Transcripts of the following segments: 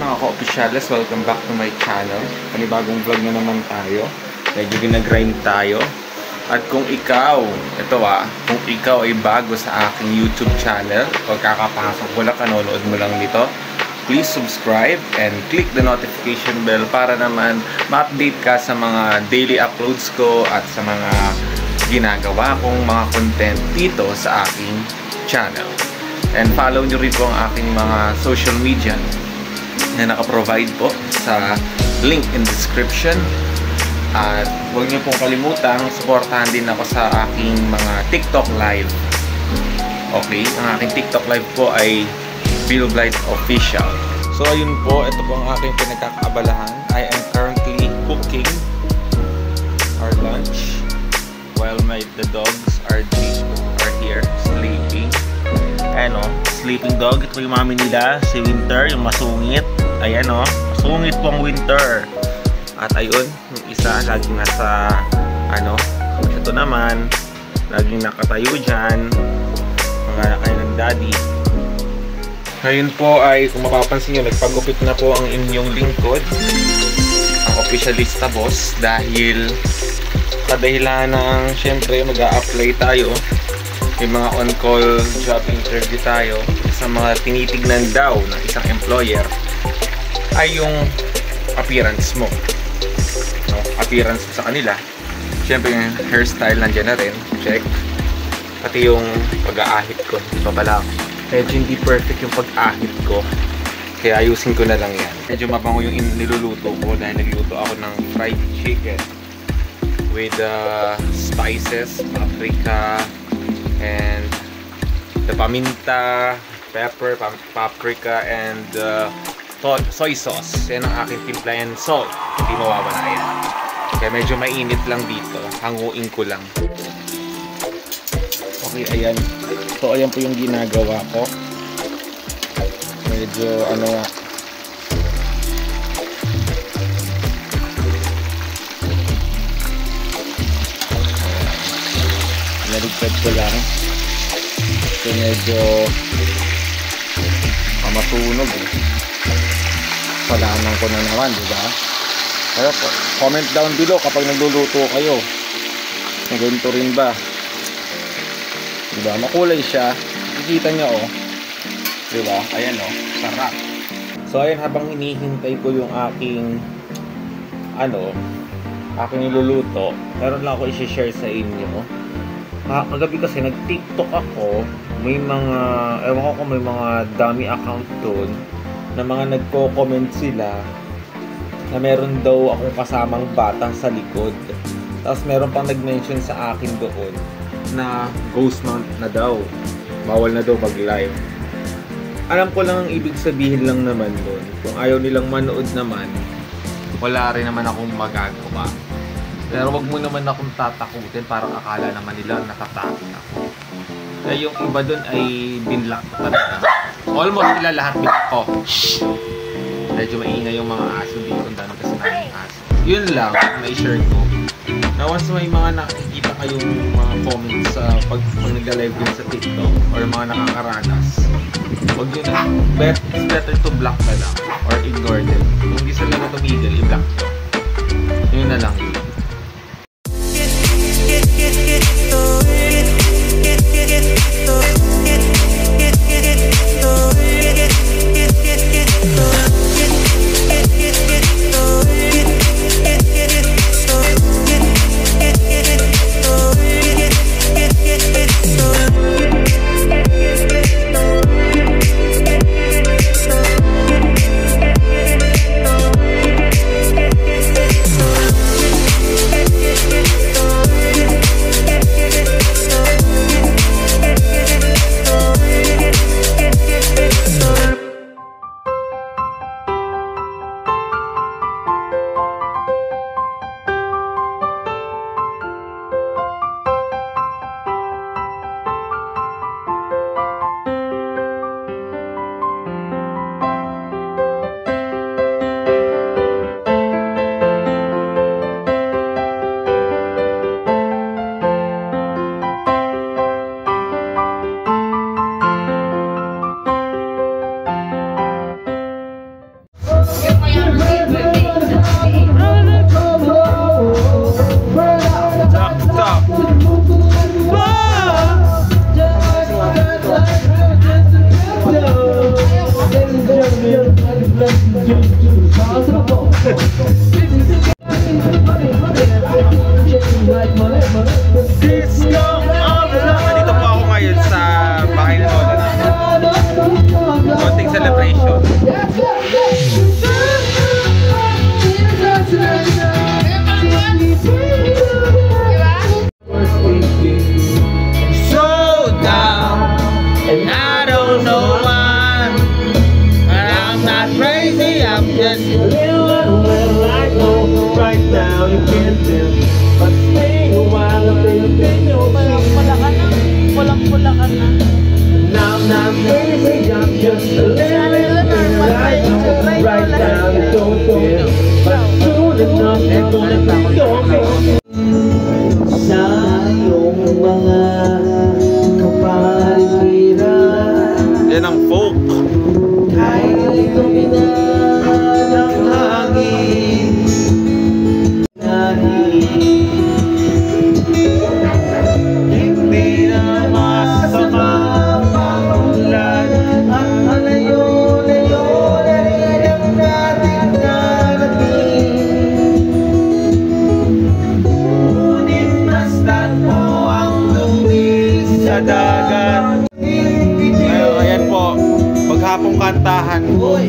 mga ka-opisyales, welcome back to my channel. Panibagong vlog na naman tayo. Medyo ginagrind tayo. At kung ikaw, kung ikaw ay bago sa aking YouTube channel o kakapasok mo lang, kanonood mo lang nito, please subscribe and click the notification bell para naman ma-update ka sa mga daily uploads ko at sa mga ginagawa kong mga content dito sa aking channel. And follow nyo rin po ang aking mga social media na naka-provide po sa link in description. At huwag nyo pong kalimutang supportahan din ako sa aking mga TikTok live. Okay, ang aking TikTok live po ay Billblight Official. So ayun po, ito po ang aking pinagkakaabalahan. I am currently cooking our lunch while the dogs are here sleeping. Ayan o, sleeping dog. Ito yung mami nila, si Winter, yung masungit. Ayan o, masungit pong Winter. At ayun, yung isa laging nasa ito naman laging nakatayo dyan, mga kayo ng daddy. Ngayon po ay, kung mapapansin nyo, nagpagupit na po ang inyong lingkod, ang opisyalista boss, dahil kadahilan ng syempre mag-a-apply tayo, may mga on-call job interview tayo. Sa mga tinitignan daw ng isang employer ay yung appearance mo, appearance sa kanila. Syempre yung hairstyle nandiyan na rin, check. Pati yung pag-aahit ko, ito pala medyo hindi perfect yung pag-ahit ko, kaya ayusin ko na lang yan. Medyo mabango yung niluluto ko dahil nagluto ako ng fried chicken with spices, paprika, and the paminta, pepper, paprika, and soy sauce. Yan ang aking timpla, and salt. Hindi mawawala yan. Kaya medyo mainit lang dito. Hanguin ko lang. Okay, ayan. So, ayan po yung ginagawa ko. Medyo naligtad ko lang. So, medyo matunog eh. Palanan ko na naman, diba? Pero comment down below kapag nagluluto kayo. Ganito rin ba? Diba? Makulay siya. Nakikita nyo diba? Ayan sarap. So ayan, habang hinihintay ko yung aking aking niluluto, meron lang ako i-share sa inyo. Kagabi kasi nag-TikTok ako. May mga, ewan ko kung may mga dummy account doon na mga nagko-comment sila na meron daw akong kasamang bata sa likod. Tapos meron pang nag-mention sa akin doon na ghost month na daw. Bawal na daw mag-live. Alam ko lang ang ibig sabihin lang naman doon. Kung ayaw nilang manood naman, wala rin naman akong magagawa. Pero wag mo naman akong tatakutin, parang akala naman nila natatakot ako. Kaya yung iba doon ay binlock ko talaga. Almost sila lahat binlock ko. Medyo maingay yung mga aso dito. Ang dami kasi namin aso. Yun lang, na-share ko. Na once may mga nakikita kayong mga comments sa pag nag-live din sa TikTok or mga nakakaranas, wag yun na. It's better to block na lang or ignore them. Kung hindi sila na tumigil, i-block nyo. Yun na lang. Sa iyong mga kapaligiran, yan ang folk. ay tuminag ang hangin. Hindi na masama paulan at alayo-layo na rin ang dating narating. Ngunit basta't mo ang dumi sa dagat. Ayan po, maghapong kantahan mga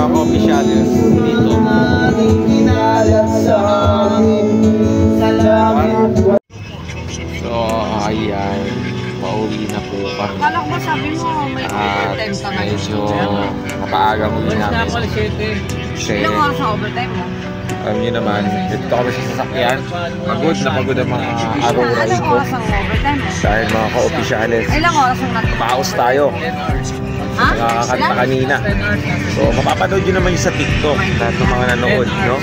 ka-officials dito. So, ayan, pauwi na po kami. Kala ko sabi mo may overtime ka ngayon. Medyo mapaagang uwi namin. Kasi, Ilang oras ang overtime mo? alam nyo naman, dito kami sa sasakyan. Pagod na pagod ang mga araw-ray Ilang ko. oras ang overtime mo? Dahil mga ka-officials, Ilang oras ang natapos? paus tayo. Ha? Nakakanta kanina. So, mapapanood nyo naman yung sa TikTok lahat ng mga nanood, no?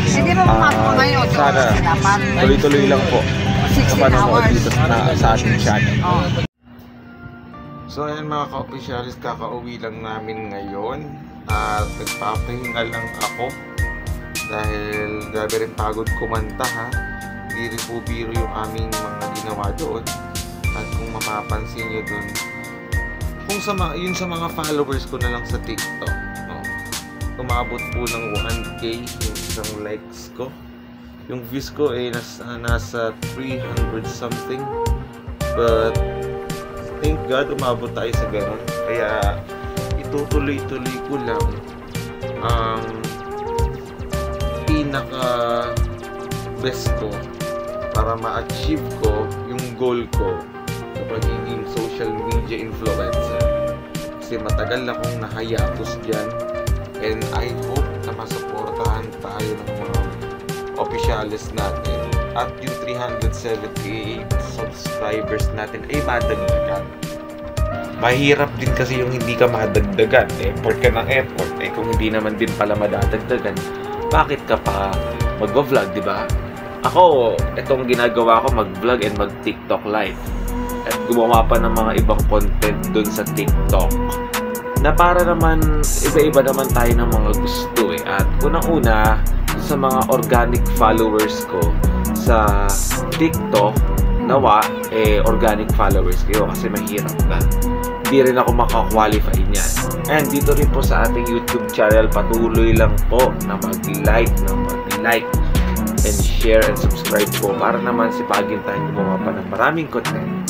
Hindi ba pumasok ngayon 8 sana oras na dapat? tuloy-tuloy lang po sa 16 panonood hours. dito sa ating channel. Oh. So ayan mga ka-officials, kakauwi lang namin ngayon at nagpapahinga lang ako dahil grabe rin pagod kumanta ha. Hindi rin po biro yung aming mga ginawa doon at kung mapapansin nyo doon, kung yun sa mga followers ko na lang sa TikTok, no? Umabot po ng 1K yung isang likes ko. Yung views ko ay nasa 300 something, but thank God umabot tayo sa ganun. Kaya itutuloy-tuloy ko lang ang pinaka best ko para ma-achieve ko yung goal ko sa pagiging social media influencer. Kasi matagal akong nahayatos dyan, and I hope na masuportahan tayo ng mga officials natin at yung 378 subscribers natin ay madagdagan. Mahirap din kasi yung hindi ka madagdagan. Effort ka ng effort. Kung hindi naman din pala madadagdagan, bakit ka pa mag-vlog, di ba? Ako, itong ginagawa ko, mag-vlog and mag-TikTok live. At gumawa pa ng mga ibang content dun sa TikTok. Na para naman, iba-iba naman tayo ng mga gusto eh. At unang-una, sa mga organic followers ko sa TikTok, nawa, organic followers kayo kasi mahirap na. Hindi rin ako makakwalify niyan. And dito rin po sa ating YouTube channel, patuloy lang po na mag-like, and share and subscribe po para naman sipagin tayo gumawa pa ng maraming content.